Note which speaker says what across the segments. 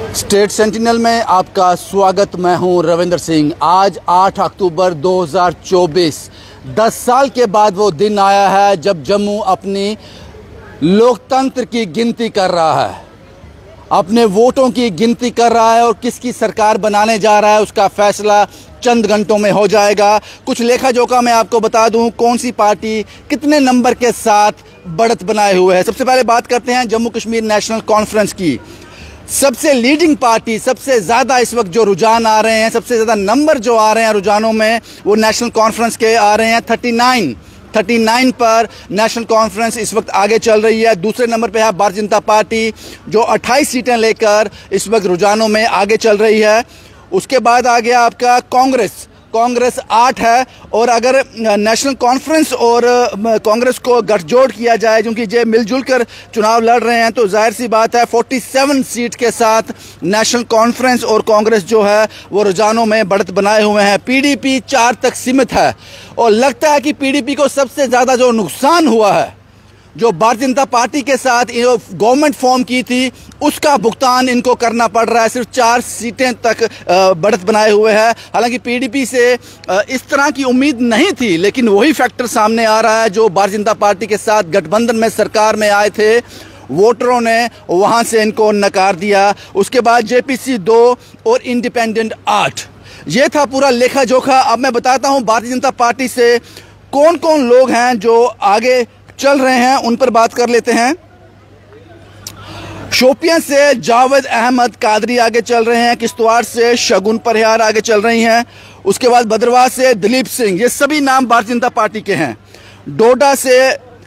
Speaker 1: State sentinel में आपका स्वागत। मैं हूं रविंदर सिंह। आज 8 अक्टूबर 2024 10 साल के बाद वो दिन आया है जब जम्मू अपनी लोकतंत्र की गिनती कर रहा है, अपने वोटों की गिनती कर रहा है और किसकी सरकार बनाने जा रहा है उसका फैसला चंद घंटों में हो जाएगा। कुछ लेखा जोखा मैं आपको बता दूं कौन सी पार्टी कितने नंबर के साथ बढ़त बनाए हुए है। सबसे पहले बात करते हैं जम्मू कश्मीर नेशनल कॉन्फ्रेंस की। सबसे लीडिंग पार्टी, सबसे ज़्यादा इस वक्त जो रुझान आ रहे हैं, सबसे ज़्यादा नंबर जो आ रहे हैं रुझानों में, वो नेशनल कॉन्फ्रेंस के आ रहे हैं। 39 पर नेशनल कॉन्फ्रेंस इस वक्त आगे चल रही है। दूसरे नंबर पे है भारतीय जनता पार्टी जो 28 सीटें लेकर इस वक्त रुझानों में आगे चल रही है। उसके बाद आ गया आपका कांग्रेस 8 है। और अगर नेशनल कॉन्फ्रेंस और कांग्रेस को गठजोड़ किया जाए, क्योंकि ये मिलजुल कर चुनाव लड़ रहे हैं, तो जाहिर सी बात है 47 सीट के साथ नेशनल कॉन्फ्रेंस और कांग्रेस जो है वो रुझानों में बढ़त बनाए हुए हैं। पीडीपी 4 तक सीमित है और लगता है कि पीडीपी को सबसे ज़्यादा जो नुकसान हुआ है, जो भारतीय जनता पार्टी के साथ गवर्नमेंट फॉर्म की थी, उसका भुगतान इनको करना पड़ रहा है। सिर्फ 4 सीटें तक बढ़त बनाए हुए हैं। हालांकि पीडीपी से इस तरह की उम्मीद नहीं थी, लेकिन वही फैक्टर सामने आ रहा है जो भारतीय जनता पार्टी के साथ गठबंधन में सरकार में आए थे, वोटरों ने वहां से इनको नकार दिया। उसके बाद जेपीसी 2 और इंडिपेंडेंट 8। ये था पूरा लेखा जोखा। अब मैं बताता हूं भारतीय जनता पार्टी से कौन कौन लोग हैं जो आगे चल रहे हैं, उन पर बात कर लेते हैं। शोपियां से जावेद अहमद कादरी आगे चल रहे हैं। किश्तवाड़ से शगुन परयार आगे चल रही हैं। उसके बाद भद्रवाह से दिलीप सिंह, ये सभी नाम भारतीय जनता पार्टी के हैं। डोडा से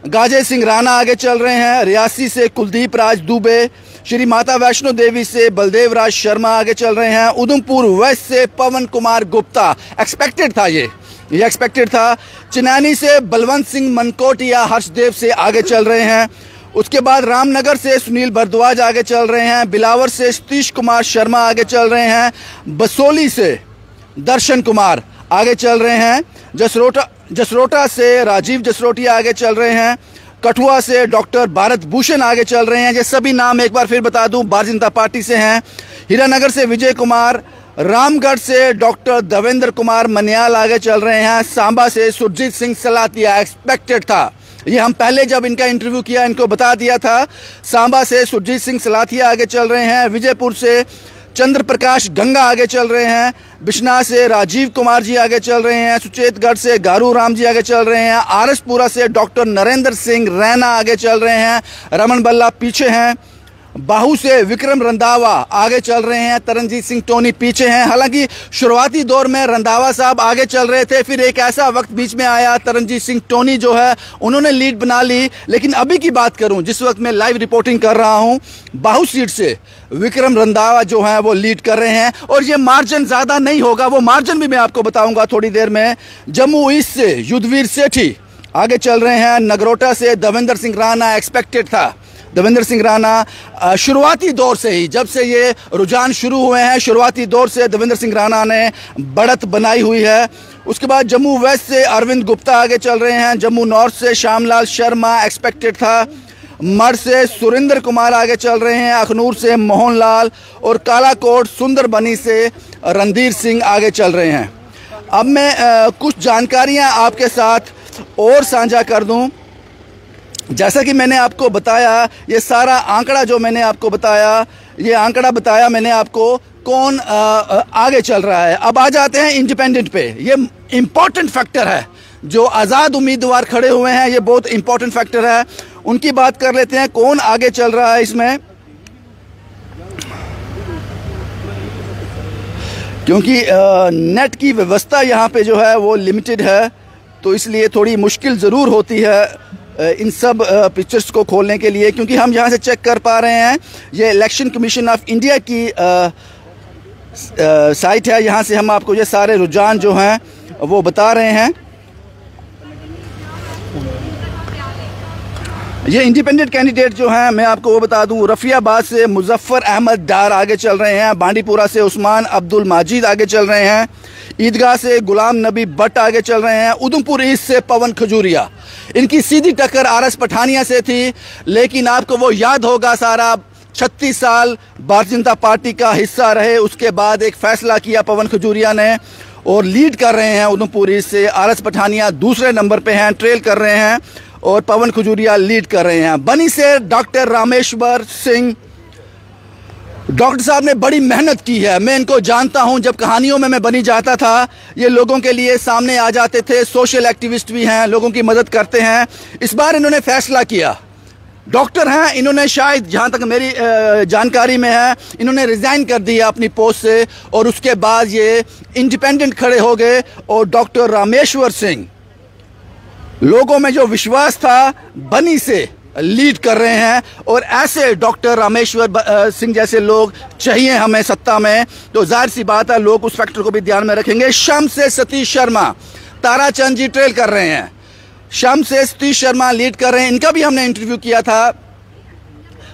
Speaker 1: गाजे सिंह राणा आगे चल रहे हैं। रियासी से कुलदीप राज दुबे, श्री माता वैष्णो देवी से बलदेव राज शर्मा आगे चल रहे हैं। उधमपुर वेस्ट से पवन कुमार गुप्ता, एक्सपेक्टेड था ये एक्सपेक्टेड था। चिनानी से बलवंत सिंह मनकोटिया हर्षदेव से आगे चल रहे हैं। उसके बाद रामनगर से सुनील भारद्वाज आगे चल रहे हैं। बिलावर से सतीश कुमार शर्मा आगे चल रहे हैं। बसोली से दर्शन कुमार आगे चल रहे हैं। जसरोटा से राजीव जसरोटिया आगे चल रहे हैं। कठुआ से डॉक्टर भारत भूषण आगे चल रहे हैं। ये सभी नाम एक बार फिर बता दूं भारतीय जनता पार्टी से हैं। हीरानगर से विजय कुमार, रामगढ़ से डॉक्टर देवेंद्र कुमार मनियाल आगे चल रहे हैं। सांबा से सुरजीत सिंह सलातिया, एक्सपेक्टेड था ये, हम पहले जब इनका इंटरव्यू किया इनको बता दिया था। सांबा से सुरजीत सिंह सलातिया आगे चल रहे हैं। विजयपुर से चंद्र प्रकाश गंगा आगे चल रहे हैं। बिश्नाह से राजीव कुमार जी आगे चल रहे हैं। सुचेतगढ़ से गारू राम जी आगे चल रहे हैं। आरएसपुरा से डॉक्टर नरेंद्र सिंह रैना आगे चल रहे हैं। रमन बल्ला पीछे हैं। बाहू से विक्रम रंधावा आगे चल रहे हैं। तरनजीत सिंह टोनी पीछे हैं। हालांकि शुरुआती दौर में रंधावा साहब आगे चल रहे थे, फिर एक ऐसा वक्त बीच में आया, तरनजीत सिंह टोनी जो है उन्होंने लीड बना ली। लेकिन अभी की बात करूं, जिस वक्त मैं लाइव रिपोर्टिंग कर रहा हूं, बाहू सीट से विक्रम रंधावा जो है वो लीड कर रहे हैं। और ये मार्जिन ज्यादा नहीं होगा, वो मार्जिन भी मैं आपको बताऊंगा थोड़ी देर में। जम्मू ईस्ट से युद्धवीर सेठी आगे चल रहे हैं। नगरोटा से देवेंद्र सिंह राणा, एक्सपेक्टेड था देवेंद्र सिंह राणा शुरुआती दौर से ही, जब से ये रुझान शुरू हुए हैं, शुरुआती दौर से देवेंद्र सिंह राणा ने बढ़त बनाई हुई है। उसके बाद जम्मू वेस्ट से अरविंद गुप्ता आगे चल रहे हैं। जम्मू नॉर्थ से श्यामलाल शर्मा, एक्सपेक्टेड था। मढ़ से सुरेंद्र कुमार आगे चल रहे हैं। अखनूर से मोहन लाल और कालाकोट सुंदरबनी से रणधीर सिंह आगे चल रहे हैं। अब मैं कुछ जानकारियां आपके साथ और साझा कर दूं। जैसा कि मैंने आपको बताया, ये सारा आंकड़ा जो मैंने आपको बताया, ये आंकड़ा बताया मैंने आपको कौन आगे चल रहा है। अब आ जाते हैं इंडिपेंडेंट पे। ये इंपॉर्टेंट फैक्टर है, जो आज़ाद उम्मीदवार खड़े हुए हैं, ये बहुत इंपॉर्टेंट फैक्टर है। उनकी बात कर लेते हैं, कौन आगे चल रहा है इसमें। क्योंकि नेट की व्यवस्था यहाँ पे जो है वो लिमिटेड है, तो इसलिए थोड़ी मुश्किल ज़रूर होती है इन सब पिक्चर्स को खोलने के लिए। क्योंकि हम यहाँ से चेक कर पा रहे हैं, ये इलेक्शन कमीशन ऑफ इंडिया की साइट है। यहाँ से हम आपको ये सारे रुझान जो हैं वो बता रहे हैं। ये इंडिपेंडेंट कैंडिडेट जो हैं मैं आपको वो बता दूं, रफियाबाद से मुजफ्फर अहमद डार आगे चल रहे हैं। बांडीपुरा से उस्मान अब्दुल माजिद आगे चल रहे हैं। ईदगाह से गुलाम नबी भट्ट आगे चल रहे हैं। उधमपुर ईस्ट से पवन खजूरिया, इनकी सीधी टक्कर आरएस पठानिया से थी, लेकिन आपको वो याद होगा सारा 36 साल भारतीय जनता पार्टी का हिस्सा रहे। उसके बाद एक फैसला किया पवन खजूरिया ने और लीड कर रहे हैं उधमपुर ईस्ट से। आरएस पठानिया दूसरे नंबर पे हैं, ट्रेल कर रहे हैं और पवन खजूरिया लीड कर रहे हैं। बनी से डॉक्टर रामेश्वर सिंह, डॉक्टर साहब ने बड़ी मेहनत की है। मैं इनको जानता हूं, जब कहानियों में मैं बनी जाता था ये लोगों के लिए सामने आ जाते थे। सोशल एक्टिविस्ट भी हैं, लोगों की मदद करते हैं। इस बार इन्होंने फैसला किया, डॉक्टर हैं, इन्होंने शायद जहां तक मेरी जानकारी में है इन्होंने रिजाइन कर दिया अपनी पोस्ट से और उसके बाद ये इंडिपेंडेंट खड़े हो गए। और डॉक्टर रामेश्वर सिंह, लोगों में जो विश्वास था, बनी से लीड कर रहे हैं। और ऐसे डॉक्टर रामेश्वर सिंह जैसे लोग चाहिए हमें सत्ता में, तो जाहिर सी बात है लोग उस फैक्टर को भी ध्यान में रखेंगे। शम से सतीश शर्मा, ताराचंद जी ट्रेल कर रहे हैं। शम से सतीश शर्मा लीड कर रहे हैं, इनका भी हमने इंटरव्यू किया था।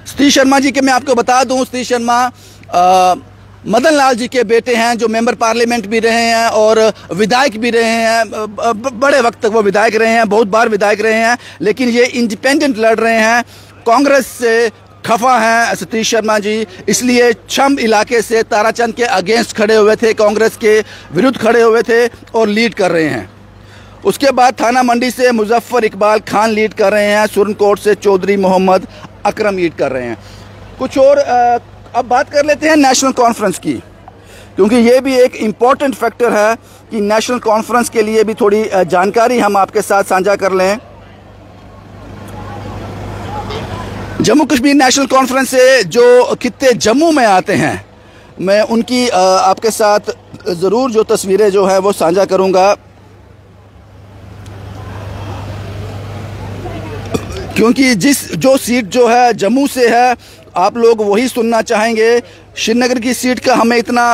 Speaker 1: सतीश शर्मा जी के मैं आपको बता दूं, सतीश शर्मा मदन लाल जी के बेटे हैं, जो मेंबर पार्लियामेंट भी रहे हैं और विधायक भी रहे हैं। बड़े वक्त तक वो विधायक रहे हैं, बहुत बार विधायक रहे हैं, लेकिन ये इंडिपेंडेंट लड़ रहे हैं। कांग्रेस से खफा हैं सतीश शर्मा जी, इसलिए छम इलाके से ताराचंद के अगेंस्ट खड़े हुए थे, कांग्रेस के विरुद्ध खड़े हुए थे और लीड कर रहे हैं। उसके बाद थाना मंडी से मुजफ्फर इकबाल खान लीड कर रहे हैं। सुरनकोट से चौधरी मोहम्मद अकरम लीड कर रहे हैं। कुछ और अब बात कर लेते हैं नेशनल कॉन्फ्रेंस की, क्योंकि ये भी एक इम्पॉर्टेंट फैक्टर है कि नेशनल कॉन्फ्रेंस के लिए भी थोड़ी जानकारी हम आपके साथ साझा कर लें। जम्मू कश्मीर नेशनल कॉन्फ्रेंस से जो खित्ते जम्मू में आते हैं, मैं उनकी आपके साथ ज़रूर जो तस्वीरें जो है वो साझा करूंगा, क्योंकि जो सीट जो है जम्मू से है आप लोग वही सुनना चाहेंगे। श्रीनगर की सीट का हमें इतना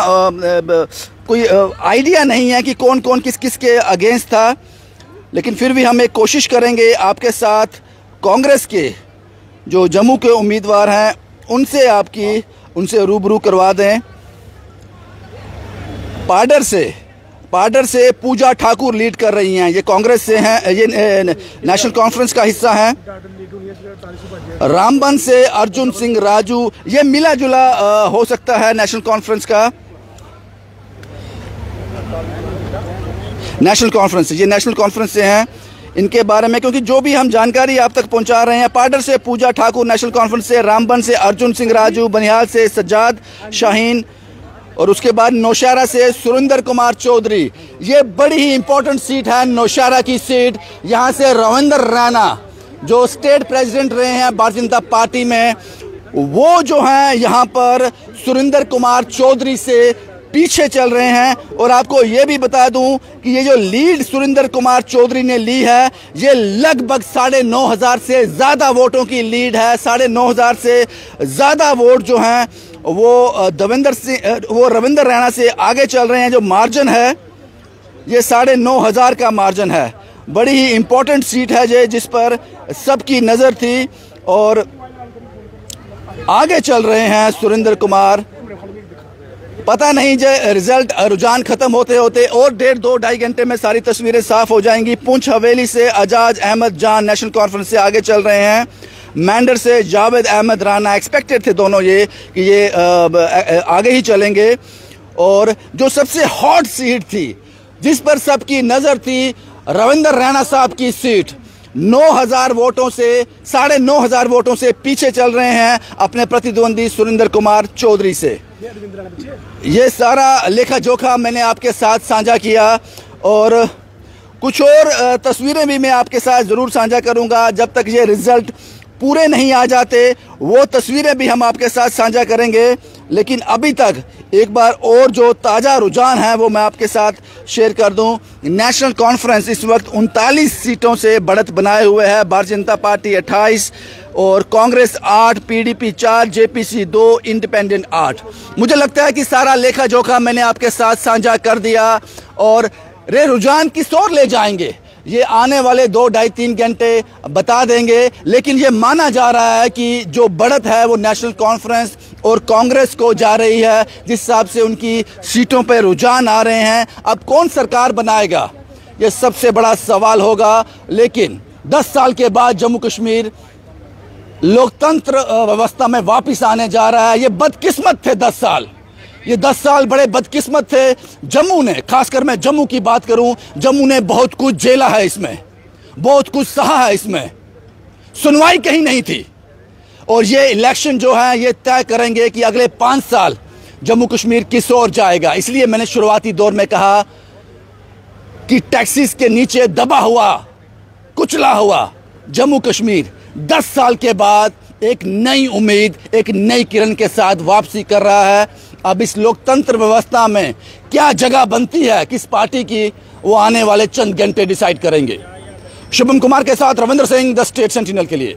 Speaker 1: कोई आइडिया नहीं है कि कौन कौन किस किस के अगेंस्ट था, लेकिन फिर भी हम एक कोशिश करेंगे आपके साथ कांग्रेस के जो जम्मू के उम्मीदवार हैं उनसे रूबरू करवा दें। पाडर से पूजा ठाकुर लीड कर रही हैं, ये कांग्रेस से हैं, ये नेशनल कॉन्फ्रेंस का हिस्सा हैं। रामबन से अर्जुन सिंह राजू, ये मिला जुला हो सकता है नेशनल कॉन्फ्रेंस का। नेशनल कॉन्फ्रेंस से हैं। इनके बारे में क्योंकि जो भी हम जानकारी आप तक पहुंचा रहे हैं, पाडर से पूजा ठाकुर नेशनल कॉन्फ्रेंस से, रामबन से अर्जुन सिंह राजू, बनिहाल से सज्जाद शाहीन और उसके बाद नौशहरा से सुरेंद्र कुमार चौधरी। ये बड़ी ही इंपॉर्टेंट सीट है, नौशहरा की सीट। यहाँ से रविंद्र रैना जो स्टेट प्रेसिडेंट रहे हैं भारतीय जनता पार्टी में, वो जो हैं यहाँ पर सुरेंद्र कुमार चौधरी से पीछे चल रहे हैं। और आपको ये भी बता दूं कि ये जो लीड सुरेंद्र कुमार चौधरी ने ली है, ये लगभग 9,500 से ज़्यादा वोटों की लीड है। 9,500 से ज़्यादा वोट जो हैं वो रविंद्र रैना से आगे चल रहे हैं। जो मार्जिन है ये 9,500 का मार्जिन है। बड़ी ही इम्पोर्टेंट सीट है ये, जिस पर सबकी नज़र थी और आगे चल रहे हैं सुरेंद्र कुमार। पता नहीं जो रिजल्ट रुझान खत्म होते होते और 1.5-2 घंटे में सारी तस्वीरें साफ हो जाएंगी। पुंछ हवेली से अजाज अहमद जान नेशनल कॉन्फ्रेंस से आगे चल रहे हैं। मैंडर से जावेद अहमद राना, एक्सपेक्टेड थे दोनों ये कि ये आगे ही चलेंगे। और जो सबसे हॉट सीट थी, जिस पर सबकी नज़र थी, रविंद्र रैना साहब की सीट 9,000 वोटों से 9,500 वोटों से पीछे चल रहे हैं अपने प्रतिद्वंदी सुरेंद्र कुमार चौधरी से। ये सारा लेखा जोखा मैंने आपके साथ साझा किया और कुछ और तस्वीरें भी मैं आपके साथ ज़रूर साझा करूंगा। जब तक ये रिजल्ट पूरे नहीं आ जाते वो तस्वीरें भी हम आपके साथ साझा करेंगे। लेकिन अभी तक एक बार और जो ताज़ा रुझान है वो मैं आपके साथ शेयर कर दूं। नेशनल कॉन्फ्रेंस इस वक्त 39 सीटों से बढ़त बनाए हुए है। भारतीय जनता पार्टी 28 और कांग्रेस 8, पीडीपी 4, जेपीसी 2, इंडिपेंडेंट 8। मुझे लगता है कि सारा लेखा जोखा मैंने आपके साथ साझा कर दिया और रुझान किस ओर ले जाएंगे ये आने वाले 2-2.5-3 घंटे बता देंगे। लेकिन ये माना जा रहा है कि जो बढ़त है वो नेशनल कॉन्फ्रेंस और कांग्रेस को जा रही है, जिस हिसाब से उनकी सीटों पर रुझान आ रहे हैं। अब कौन सरकार बनाएगा ये सबसे बड़ा सवाल होगा। लेकिन 10 साल के बाद जम्मू कश्मीर लोकतंत्र व्यवस्था में वापस आने जा रहा है। ये बदकिस्मत थे 10 साल, ये 10 साल बड़े बदकिस्मत थे। जम्मू ने, खासकर मैं जम्मू की बात करूं, जम्मू ने बहुत कुछ झेला है, इसमें बहुत कुछ सहा है, इसमें सुनवाई कहीं नहीं थी। और ये इलेक्शन जो है ये तय करेंगे कि अगले 5 साल जम्मू कश्मीर किस ओर जाएगा। इसलिए मैंने शुरुआती दौर में कहा कि टैक्सीज के नीचे दबा हुआ, कुचला हुआ जम्मू कश्मीर 10 साल के बाद एक नई उम्मीद, एक नई किरण के साथ वापसी कर रहा है। अब इस लोकतंत्र व्यवस्था में क्या जगह बनती है किस पार्टी की, वो आने वाले चंद घंटे डिसाइड करेंगे। शुभम कुमार के साथ Ravindra Singh, the state sentinel के लिए।